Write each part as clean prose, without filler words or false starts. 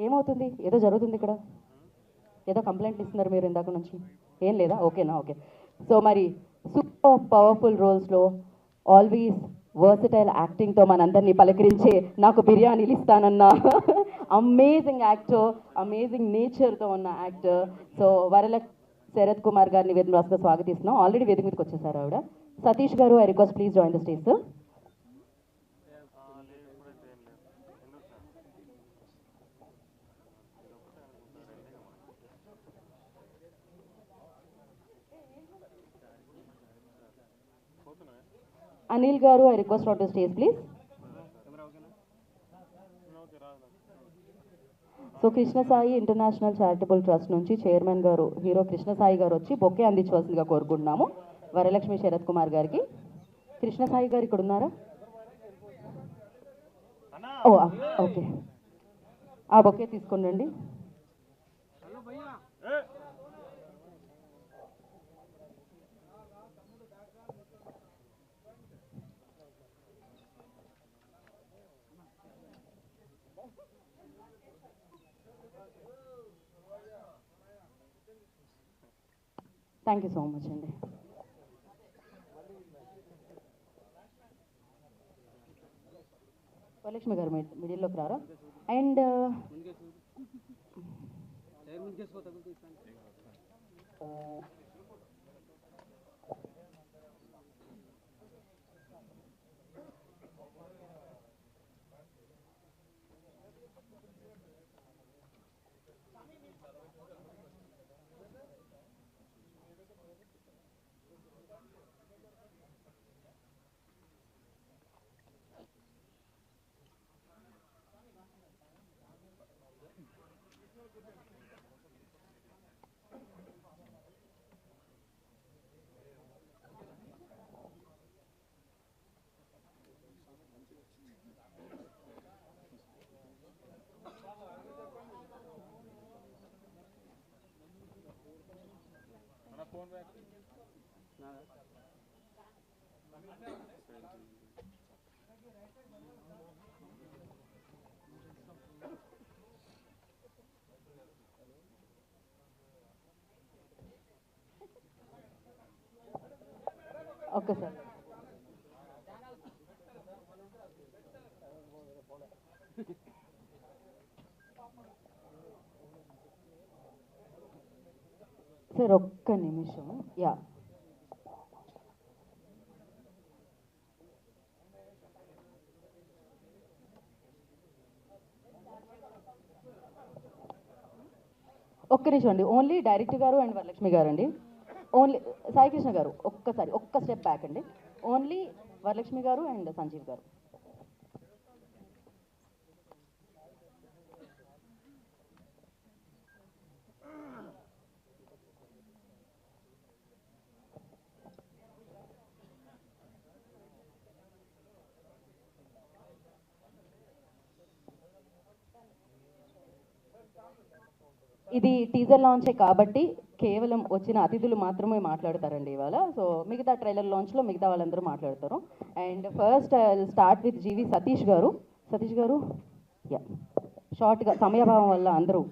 ఏమవుతుంది? ఏదో జరుగుతుంది ఇక్కడ, ఏదో కంప్లైంట్లు ఇస్తున్నారు మీరు ఇందాక నుంచి. ఏం లేదా? ఓకేనా? ఓకే. సో మరి సూపర్ పవర్ఫుల్ రోల్స్లో ఆల్వేస్ వర్సటైల్ యాక్టింగ్తో మనందరినీ పలకరించే నాకు బిర్యానీలు ఇస్తానన్న అమేజింగ్ యాక్టర్, అమేజింగ్ నేచర్తో ఉన్న యాక్టర్. సో శరత్ కుమార్ గారిని వేదిక రాసుగా స్వాగతిస్తున్నాం. ఆల్రెడీ వేదిక మీదకి వచ్చేసారు ఆవిడ. Satish garu, I request please join the stage sir. Anil garu, I request on to stage please. So Krishnasai international charitable trust నుంచి చైర్మన్ గారు హీరో కృష్ణసాయి గారు వచ్చి బొకే అందించవలసిందిగా కోరుకుంటున్నాము వరలక్ష్మి శరత్ కుమార్ గారికి. కృష్ణసాయి గారు ఇక్కడ ఉన్నారా? ఓ ఓకే, ఆ బొకే తీసుకుని రండి. థ్యాంక్ యూ సో మచ్ అండి. వరలక్ష్మి గారు మిడిల్లోకి రారా? And okay sir. సార్ ఒక్క నిమిషం. యా, ఒక్క నిమిషం అండి. ఓన్లీ డైరెక్టర్ గారు అండ్ వరలక్ష్మి గారు అండి. ఓన్లీ సాయికృష్ణ గారు ఒక్కసారి ఒక్క స్టెప్ బ్యాక్ అండి. ఓన్లీ వరలక్ష్మి గారు అండ్ సంజీవ్ గారు. ఇది టీజర్ లాంచే కాబట్టి కేవలం వచ్చిన అతిథులు మాత్రమే మాట్లాడతారండి ఇవాళ. సో మిగతా ట్రైలర్ లాంచ్లో మిగతా వాళ్ళందరూ మాట్లాడతారు. అండ్ ఫస్ట్ స్టార్ట్ విత్ జీవి సతీష్ గారు. సతీష్ గారు, యా, షార్ట్గా సమయభావం వల్ల అందరూ.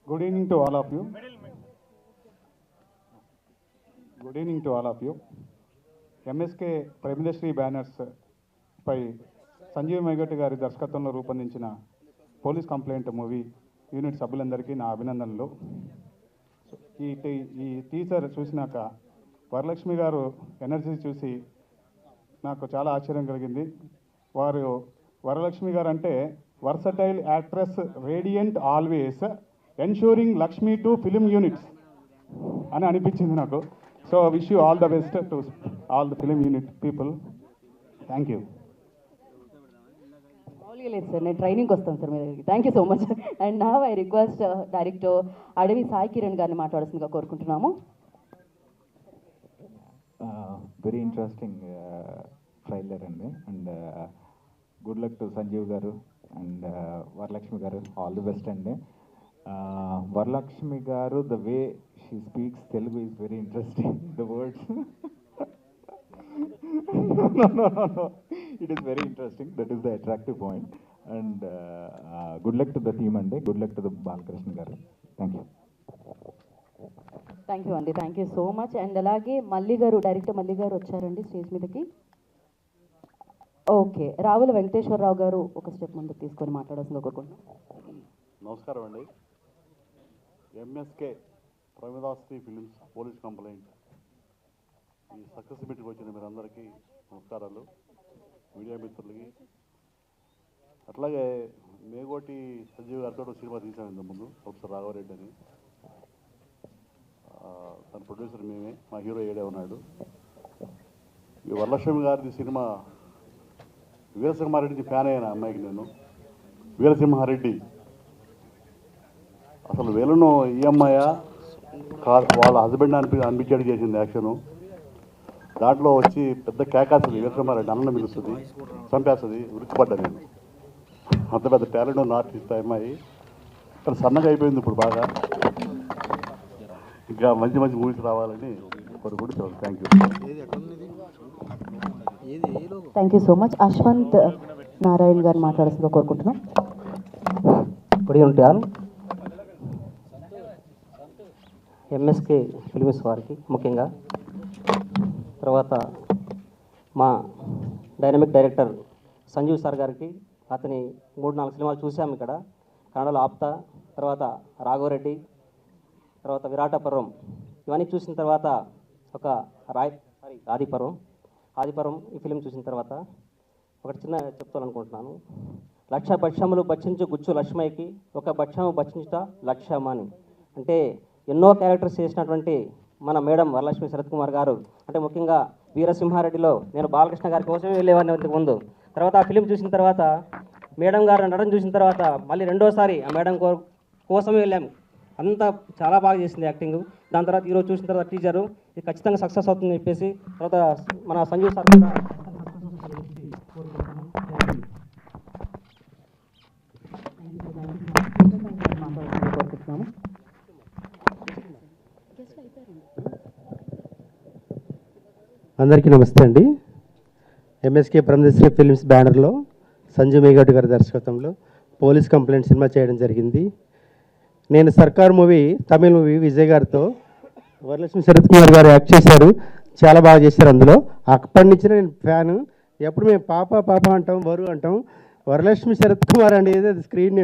Good evening to all of you. Good evening to all of you. MSK ప్రేమదశ్రీ బ్యానర్స్ పై సంజీవ్ మేగట్ గారి దర్శకత్వంలో రూపొందించిన పోలీస్ కంప్లైంట్ మూవీ యూనిట్ సభ్యులందరికీ నా అభినందనలు. ఈ టీజర్ చూసినాక వరలక్ష్మి గారు ఎనర్జీ చూసి నాకు చాలా ఆశ్చర్యం కలిగింది. వరలక్ష్మి గారు అంటే versatile actress, radiant always, ensuring Lakshmi to film units అని అనిపించింది నాకు. So wish you all the best to all the film unit people. Thank you. మామూలుగా లేదు సార్, నేను ట్రైనింగ్కి వస్తాను సార్ మీ దగ్గరికి. Thank you so much. And నా I request director Adavi Sai Kiran గారిని మాట్లాడాల్సిందిగా కోరుకుంటున్నాము. వెరీ ఇంట్రెస్టింగ్ ట్రైలర్ అండి. And good luck to Sanjeev garu and Varalakshmi గారు, ఆల్ ది బెస్ట్ అండి. వరలక్ష్మి గారు, the way she speaks Telugu is very interesting. The words No. It is very interesting. That is the attractive point. And good luck to the team and good luck to the Balakrishna garu. Thank you. Thank you అండి, thank you so much. And అలాగే మల్లి గారు, director మల్లి గారు వచ్చారండి stage మీదకి. Okay, Ravula Venkateswararao గారు ఒక step ముందుకు తీసుకొని మాట్లాడాల్సిందిగా కోరుకుంటున్నాం. నమస్కారం అండి. ఎంఎస్కే ప్రమిదాశ్రీ ఫిలిమ్స్ పోలీస్ కంప్లైంట్ ఈ సక్సెస్ మీట్కి వచ్చిన మీరందరికీ నమస్కారాలు, మీడియా మిత్రులకి. అట్లాగే మేగోటి సంజీవ్ గారితో సినిమా తీసాను ఇంతకుముందు, ప్రొఫెసర్ రాఘవరెడ్డి అని. తన ప్రొడ్యూసర్ మేమే, మా హీరో ఏడే ఉన్నాడు. ఈ వరలక్ష్మి గారిది సినిమా వీరసింహారెడ్డి ఫ్యాన్ అయిన అమ్మాయికి నేను. వీరసింహారెడ్డి అసలు వీళ్ళను ఈ అమ్మాయ కాదు, వాళ్ళ హస్బెండ్ అనిపించేది చేసింది యాక్షను. దాంట్లో వచ్చి పెద్ద కేకాస్తుంది, వీరసింహారెడ్డి అన్నం మిగులుస్తుంది, చంపేస్తుంది. ఉరికిపడ్డా నేను. అంత పెద్ద టాలెంట్ ఉన్న ఆర్టిస్ట్ అమ్మాయి. ఇక్కడ సన్నగా అయిపోయింది ఇప్పుడు బాగా. ఇంకా మంచి మంచి మూవీస్ రావాలని కోరుకుంటున్నాను. Thank you. Thank you so much. Ashwanth Narayan garu మాట్లాడాల్సిందిగా కోరుకుంటున్నాం. Good evening all. MSK films వారికి ముఖ్యంగా, తర్వాత మా డైనమిక్ డైరెక్టర్ సంజీవ్ సార్ గారికి, అతని 3-4 సినిమాలు చూసాము ఇక్కడ కన్నడలో. ఆప్తా, తర్వాత రాఘవరెడ్డి, తర్వాత విరాటపురం, ఇవన్నీ చూసిన తర్వాత ఒక ఆదిపర్వం ఈ ఫిలిం చూసిన తర్వాత ఒకటి చిన్న చెప్తాననుకుంటున్నాను. లక్ష భక్ష్యములు భక్షించు గుచ్చు లక్ష్మయ్యకి ఒక భక్ష్యము భక్షించుట లక్ష్యమని. అంటే ఎన్నో క్యారెక్టర్స్ చేసినటువంటి మన మేడం వరలక్ష్మి శరత్ కుమార్ గారు, అంటే ముఖ్యంగా వీరసింహారెడ్డిలో నేను బాలకృష్ణ గారి కోసమే వెళ్ళేవాడిని ఇంతకు ముందు. తర్వాత ఆ ఫిలిం చూసిన తర్వాత మేడం గారు నడడం చూసిన తర్వాత మళ్ళీ రెండోసారి ఆ మేడం కోసమే వెళ్ళాము. అంతా చాలా బాగా చేసింది యాక్టింగ్. దాని తర్వాత ఈరోజు చూసిన తర్వాత టీచరు ఇది ఖచ్చితంగా సక్సెస్ అవుతుందని చెప్పేసి, తర్వాత మన సంజీవ్ సార్ కూడా అందరికీ నమస్తే అండి. ఎంఎస్కే బ్రహ్మశ్రీ ఫిల్మ్స్ బ్యానర్లో సంజయ్ మేఘాటి గారి దర్శకత్వంలో పోలీస్ కంప్లైంట్ సినిమా చేయడం జరిగింది. నేను సర్కార్ మూవీ, తమిళ మూవీ విజయ్ గారితో వరలక్ష్మి శరత్ కుమార్ గారు యాక్ట్ చేశారు. చాలా బాగా చేశారు అందులో. అప్పటి నుంచి నేను ఫ్యాను. ఎప్పుడు మేము పాప అంటాం, వరు అంటాం. వరలక్ష్మి శరత్ కుమార్ అంటే ఏదైతే స్క్రీన్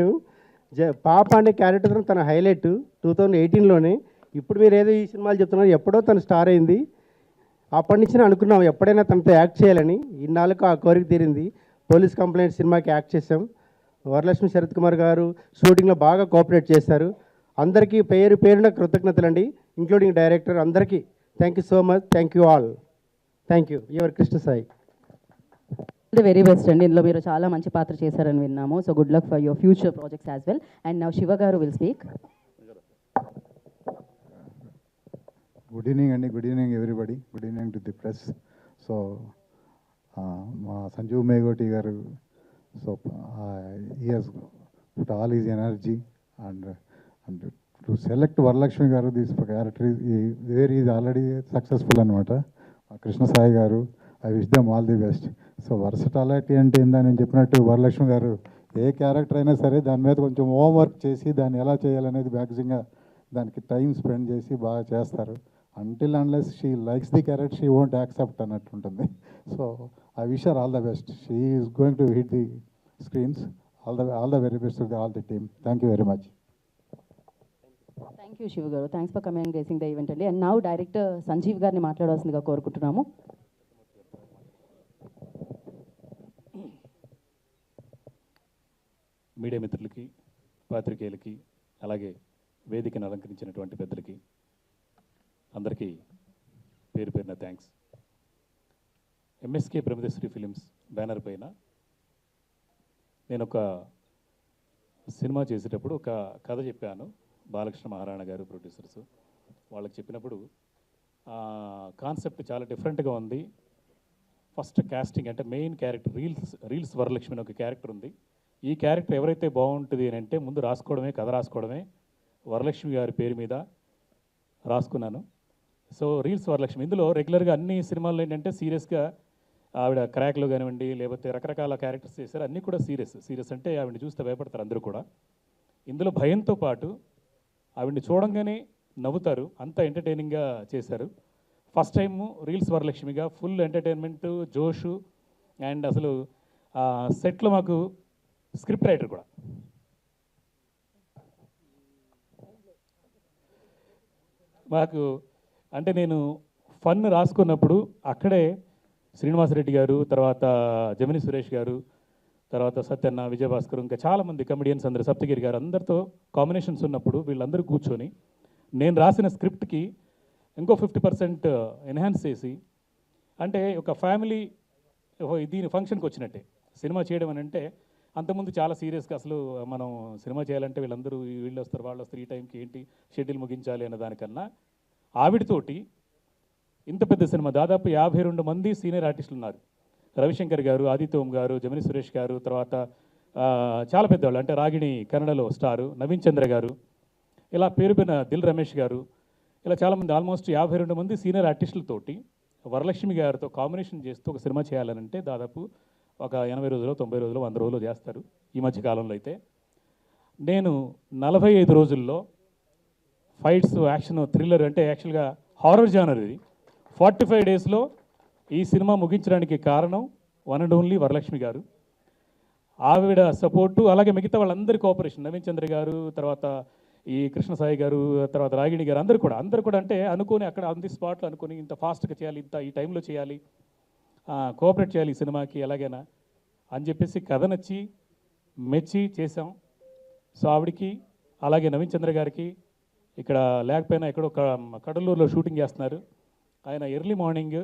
పాప అనే క్యారెక్టర్ తన హైలైట్ 2018లోనే. ఇప్పుడు మీరు ఏదో ఈ సినిమాలు చెప్తున్నారు, ఎప్పుడో తను స్టార్ అయింది. అప్పటి నుంచి అనుకున్నాం ఎప్పుడైనా తనతో యాక్ట్ చేయాలని. ఇన్నాళ్ళకు ఆ కోరిక తీరింది. పోలీస్ కంప్లైంట్ సినిమాకి యాక్ట్ చేసాం. వరలక్ష్మి శరత్ కుమార్ గారు షూటింగ్లో బాగా కోఆపరేట్ చేశారు. అందరికీ పేరున కృతజ్ఞతలండి, ఇంక్లూడింగ్ డైరెక్టర్ అందరికీ. Thank you so much. Thank you all. Thank you. Your Krishna Sai. The very best అండి. ఇందులో మీరు చాలా మంచి పాత్ర చేశారని విన్నాము. So good luck for your future projects as well. And now Shiva గారు విల్ స్పీక్. గుడ్ ఈవినింగ్ అండి. Good evening everybody. Good evening to the press. So మా సంజీవ్ మేఘోటి గారు, so he has put all his energy and to select Varalakshmi గారు this character where is already successful అనమాట. కృష్ణ సాయి గారు, I wish them all the best. So versatility అంటే ఏందని నేను చెప్పినట్టు వరలక్ష్మి గారు ఏ క్యారెక్టర్ అయినా సరే దాని మీద కొంచెం హోంవర్క్ చేసి దాన్ని ఎలా చేయాలనేది మ్యాక్సిమంగా దానికి టైం స్పెండ్ చేసి బాగా చేస్తారు. until unless she likes the character, she won't accept అన్నట్టుంటుంది. So I wish her all the best. She is going to hit the screens. All the very best to all the team. Thank you very much. Thank you Shiva garu. Thanks for coming and gracing the event అండి. And now director Sanjeev గారిని మాట్లాడాల్సిందిగా కోరుకుంటున్నాము. Media మిత్రులకి, పాత్రికేయులకి, అలాగే వేదికను అలంకరించినటువంటి పెద్దలకి అందరికీ పేరు పేరున thanks. MSK Brahmasri films banner పైన నేను ఒక సినిమా చేసేటప్పుడు ఒక కథ చెప్పాను. బాలకృష్ణ మహారాణా గారు ప్రొడ్యూసర్స్ వాళ్ళకి చెప్పినప్పుడు కాన్సెప్ట్ చాలా డిఫరెంట్గా ఉంది. ఫస్ట్ కాస్టింగ్ అంటే మెయిన్ క్యారెక్టర్ రీల్స్ వరలక్ష్మి అని ఒక క్యారెక్టర్ ఉంది. ఈ క్యారెక్టర్ ఎవరైతే బాగుంటుంది అని అంటే ముందు రాసుకోవడమే, కథ రాసుకోవడమే, వరలక్ష్మి గారి పేరు మీద రాసుకున్నాను. సో రీల్స్ వరలక్ష్మి ఇందులో రెగ్యులర్గా అన్ని సినిమాల్లో ఏంటంటే సీరియస్గా ఆవిడ క్రాక్లో కానివ్వండి, లేకపోతే రకరకాల క్యారెక్టర్స్ చేశారు. అన్నీ కూడా సీరియస్ అంటే ఆవిడని చూస్తే భయపడతారు అందరూ కూడా. ఇందులో భయంతో పాటు ఆవిడని చూడంగానే నవ్వుతారు, అంత ఎంటర్టైనింగ్గా చేశారు. ఫస్ట్ టైము రీల్స్ వరలక్ష్మిగా ఫుల్ ఎంటర్టైన్మెంట్, జోషు. అండ్ అసలు సెట్లో మాకు స్క్రిప్ట్ రైటర్ కూడా మాకు అంటే నేను ఫన్ రాసుకున్నప్పుడు అక్కడే శ్రీనివాసరెడ్డి గారు, తర్వాత జమిని సురేష్ గారు, తర్వాత సత్యన్న, విజయభాస్కర్, ఇంకా చాలామంది కమెడియన్స్ అందరూ, సప్తగిరి గారు, అందరితో కాంబినేషన్స్ ఉన్నప్పుడు వీళ్ళందరూ కూర్చొని నేను రాసిన స్క్రిప్ట్కి ఇంకో 50% ఎన్హాన్స్ చేసి, అంటే ఒక ఫ్యామిలీ దీని ఫంక్షన్కి వచ్చినట్టే సినిమా చేయడం అని అంటే, అంతకుముందు చాలా సీరియస్గా అసలు మనం సినిమా చేయాలంటే వీళ్ళందరూ వీళ్ళు వస్తారు, వాళ్ళు వస్తారు, ఈ టైంకి ఏంటి షెడ్యూల్ ముగించాలి అన్న దానికన్నా ఆవిడతోటి ఇంత పెద్ద సినిమా దాదాపు 52 మంది సీనియర్ ఆర్టిస్టులు ఉన్నారు. రవిశంకర్ గారు, ఆదిత్యం గారు, జమిని సురేష్ గారు, తర్వాత చాలా పెద్దవాళ్ళు అంటే రాగిణి కన్నడలో స్టారు, నవీన్ చంద్ర గారు, ఇలా పేరుపైన దిల్ రమేష్ గారు, ఇలా చాలామంది ఆల్మోస్ట్ 52 మంది సీనియర్ ఆర్టిస్టులతోటి వరలక్ష్మి గారితో కాంబినేషన్ చేస్తూ ఒక సినిమా చేయాలనంటే దాదాపు ఒక 80 రోజులు, 90 రోజులు, 100 రోజులు చేస్తారు ఈ మధ్య కాలంలో. అయితే నేను 45 రోజుల్లో ఫైట్స్, యాక్షన్, థ్రిల్లర్ అంటే యాక్చువల్గా హారర్ జానర్ ఇది 45 డేస్లో ఈ సినిమా ముగించడానికి కారణం వన్ అండ్ ఓన్లీ వరలక్ష్మి గారు. ఆవిడ సపోర్టు, అలాగే మిగతా వాళ్ళందరి కోఆపరేషన్, నవీన్ చంద్ర గారు, తర్వాత ఈ కృష్ణసాయి గారు, తర్వాత రాగిణి గారు, అందరూ కూడా అంటే అనుకొని అక్కడ ఆన్ ది స్పాట్లో అనుకొని ఇంత ఫాస్ట్గా చేయాలి, ఇంత ఈ టైంలో చేయాలి, కోఆపరేట్ చేయాలి ఈ సినిమాకి ఎలాగైనా అని చెప్పేసి కథ నచ్చి మెచ్చి చేసాం. సో ఆవిడికి, అలాగే నవీన్ చంద్ర గారికి, ఇక్కడ లేకపోయినా ఎక్కడో కడలూరులో షూటింగ్ చేస్తున్నారు. ఆయన ఎర్లీ మార్నింగ్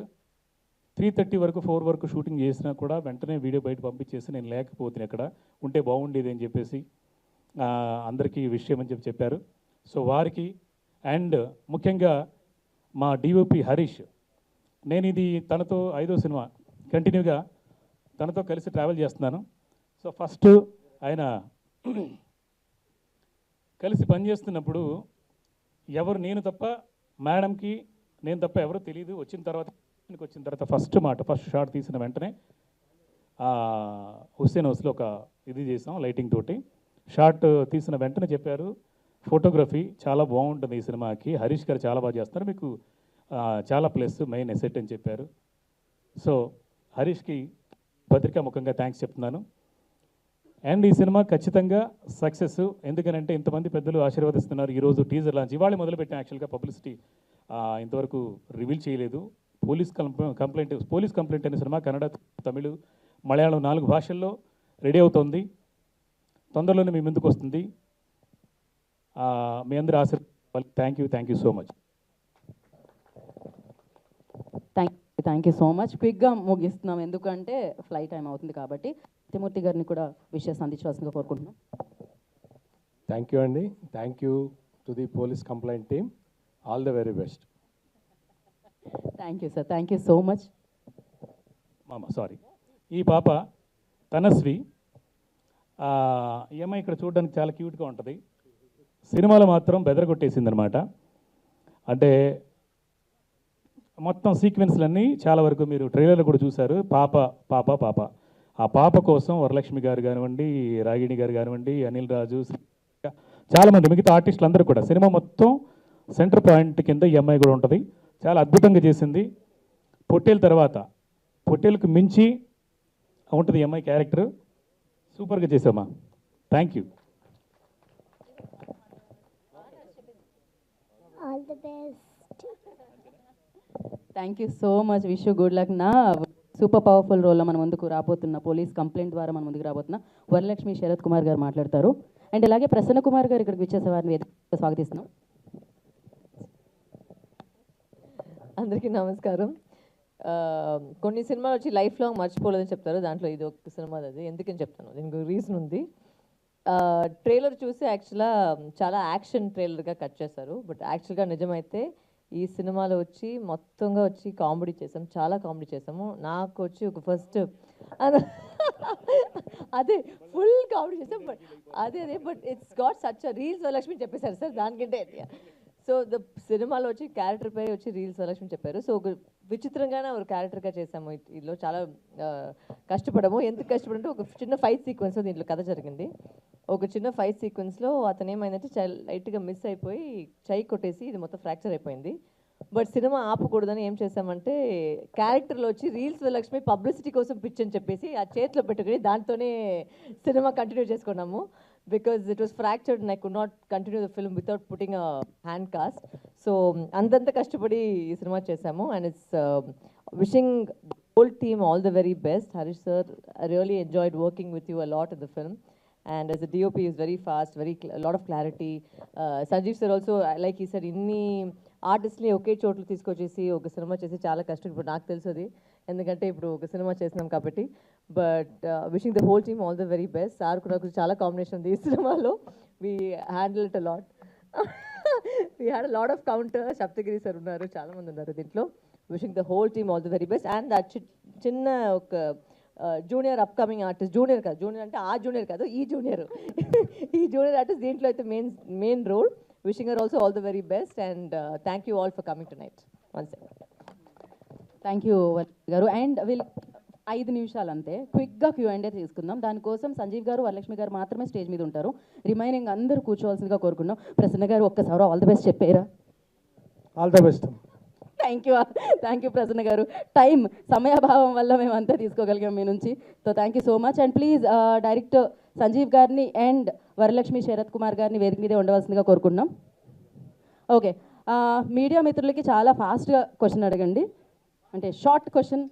3:30 వరకు 4 వరకు షూటింగ్ చేసినా కూడా వెంటనే వీడియో బయట పంపించేసి నేను లేకపోతున్నాను, ఎక్కడ ఉంటే బాగుండేది అని చెప్పేసి అందరికీ విషయం అని చెప్పారు. సో వారికి, అండ్ ముఖ్యంగా మా డిఓపి హరీష్, నేను ఇది తనతో 5వ సినిమా కంటిన్యూగా తనతో కలిసి ట్రావెల్ చేస్తున్నాను. సో ఫస్ట్ ఆయన కలిసి పనిచేస్తున్నప్పుడు ఎవరు నేను తప్ప, మేడంకి నేను తప్ప ఎవరో తెలియదు. వచ్చిన తర్వాత ఫస్ట్ షాట్ తీసిన వెంటనే హుస్సేన్ హౌస్లో ఒక ఇది చేసాం లైటింగ్ తోటి. షాట్ తీసిన వెంటనే చెప్పారు, ఫోటోగ్రఫీ చాలా బాగుంటుంది ఈ సినిమాకి, హరీష్ గారు చాలా బాగా చేస్తున్నారు, మీకు చాలా ప్లస్ మెయిన్ ఎసెట్ అని చెప్పారు. సో హరీష్కి పత్రికా ముఖంగా థ్యాంక్స్ చెప్తున్నాను. అండ్ ఈ సినిమా ఖచ్చితంగా సక్సెస్, ఎందుకనంటే ఇంతమంది పెద్దలు ఆశీర్వదిస్తున్నారు. ఈరోజు టీజర్ లాంచ్ ఇవాళ మొదలుపెట్టిన, యాక్చువల్గా పబ్లిసిటీ ఇంతవరకు రివీల్ చేయలేదు. పోలీస్ కంప్లైంట్ అనే సినిమా కన్నడ, తమిళ, మలయాళం 4 భాషల్లో రెడీ అవుతోంది. తొందరలోనే మీ ముందుకు వస్తుంది. మీ అందరి ఆశీర్వాదాలు. Thank you so much. Thank you so much. క్విక్గా ముగిస్తున్నాం, ఎందుకంటే ఫ్లైట్ టైం అవుతుంది కాబట్టి. తిమూర్తి గారిని కూడా విషయాలు అందించవలసిందిగా కోరుకుంటున్నాం. థ్యాంక్ యూ అండి. Thank you to the police complaint team. All the very best. Thank you sir, thank you so much. Sorry, ఈ పాప తనస్వి, ఈ అమ్మాయి ఇక్కడ చూడడానికి చాలా క్యూట్గా ఉంటుంది, సినిమాలో మాత్రం బెదరగొట్టేసింది అనమాట. అంటే మొత్తం సీక్వెన్స్లన్నీ చాలా వరకు మీరు ట్రైలర్లో కూడా చూశారు. పాప ఆ పాప కోసం వరలక్ష్మి గారు కానివ్వండి, రాగిణి గారు కానివ్వండి, అనిల్ రాజు, చాలామంది మిగతా ఆర్టిస్టులు అందరూ కూడా సినిమా మొత్తం సెంటర్ పాయింట్ కింద ఈ అమ్మాయి కూడా ఉంటుంది. చాలా అద్భుతంగా చేసింది. పొట్టేలకు మించి ఉంటుంది ఈ అమ్మాయి క్యారెక్టర్. సూపర్గా చేసామా. Thank you. Thank you so much. Wish you good luck. నా సూపర్ పవర్ఫుల్ రోల్లో మన ముందుకు రాబోతున్న, పోలీస్ కంప్లైంట్ ద్వారా మన ముందుకు రాబోతున్న వరలక్ష్మి శరత్ కుమార్ గారు మాట్లాడతారు. అండ్ అలాగే ప్రసన్న కుమార్ గారు ఇక్కడికి వచ్చేసే వారిని స్వాగతిస్తున్నాం. అందరికీ నమస్కారం. కొన్ని సినిమాలు వచ్చి లైఫ్ లాంగ్ మర్చిపోలేదని చెప్తారు, దాంట్లో ఇది ఒక సినిమా. అది ఎందుకని చెప్తాను, దీనికి రీజన్ ఉంది. ట్రైలర్ చూసి యాక్చువల్గా చాలా యాక్షన్ ట్రైలర్గా కట్ చేశారు, బట్ యాక్చువల్గా నిజమైతే ఈ సినిమాలో వచ్చి మొత్తంగా వచ్చి కామెడీ చేసాం, చాలా కామెడీ చేసాము. నాకు వచ్చి ఒక ఫస్ట్ అదే ఫుల్ కామెడీ చేసాం, but but it's got such reels Varalakshmi చెప్పేశారు సార్, దానికంటే సో ద సినిమాలో వచ్చి క్యారెక్టర్ పేరు వచ్చి రీల్స్ వరలక్ష్మి చెప్పారు. సో ఒక విచిత్రంగానే ఒక క్యారెక్టర్గా చేసాము. ఇందులో చాలా కష్టపడము. ఎందుకు కష్టపడంటే ఒక చిన్న ఫైట్ సీక్వెన్స్ దీంట్లో కథ జరిగింది. ఒక చిన్న ఫైట్ సీక్వెన్స్లో అతను ఏమైందంటే లైట్గా మిస్ అయిపోయి చెయ్యి కొట్టేసి ఇది మొత్తం ఫ్రాక్చర్ అయిపోయింది. బట్ సినిమా ఆపకూడదని ఏం చేసామంటే క్యారెక్టర్లో వచ్చి రీల్స్ వరలక్ష్మి పబ్లిసిటీ కోసం పిచ్ అని చెప్పేసి ఆ చేతిలో పెట్టుకుని దాంతోనే సినిమా కంటిన్యూ చేసుకున్నాము. Because it was fractured and I could not continue the film without putting a hand cost. So అంతంత కష్టపడి ఈ సినిమా చేశాము. And it's wishing whole team all the very best. Harish sir, I really enjoyed working with you a lot in the film. And as a DOP is very fast, a lot of clarity. Sanjeev sir also, like he said, inni ఆర్టిస్ట్ని ఒకే చోట్ల తీసుకొచ్చేసి ఒక cinema చేసి చాలా కష్టం. ఇప్పుడు నాకు తెలుసు అది, ఎందుకంటే ఇప్పుడు ఒక సినిమా చేసినాం కాబట్టి. But wishing the whole team all the very best. Sir కూడా నాకు చాలా కాంబినేషన్ ఉంది ఈ సినిమాలో. We handle it a lot. We had a lot of counter. Saptagiri sir ఉన్నారు, చాలామంది ఉన్నారు దీంట్లో. Wishing the whole team all the very best. And చిన్న ఒక జూనియర్ అప్కమింగ్ ఆర్టిస్ట్, జూనియర్ కాదు, జూనియర్ అంటే ఆ జూనియర్ కాదు, ఈ జూనియర్ ఈ జూనియర్ ఆర్టిస్ట్ దీంట్లో అయితే main role. Wishing her also all the very best. And thank you all for coming tonight once again. Thank you garu. And వీళ్ళు 5 నిమిషాలు అంతే, క్విక్గా Q&A తీసుకుందాం. దానికోసం సంజీవ్ గారు, వరలక్ష్మి గారు మాత్రమే స్టేజ్ మీద ఉంటారు. రిమైనింగ్ అందరూ కూర్చోవాల్సిందిగా కోరుకున్నాం. ప్రసన్న గారు ఒక్కసారి ఆల్ ద బెస్ట్ చెప్పారా? All the best. Thank you Prasanna garu. సమయాభావం వల్ల మేము అంతా తీసుకోగలిగాం మీ నుంచి. So thank you so much. And please director Sanjeev గారిని అండ్ వరలక్ష్మి శరత్ కుమార్ గారిని వేదిక మీదే ఉండవలసిందిగా కోరుకుంటున్నాం. ఓకే, మీడియా మిత్రులకి చాలా ఫాస్ట్గా క్వశ్చన్ అడగండి, అంటే షార్ట్ క్వశ్చన్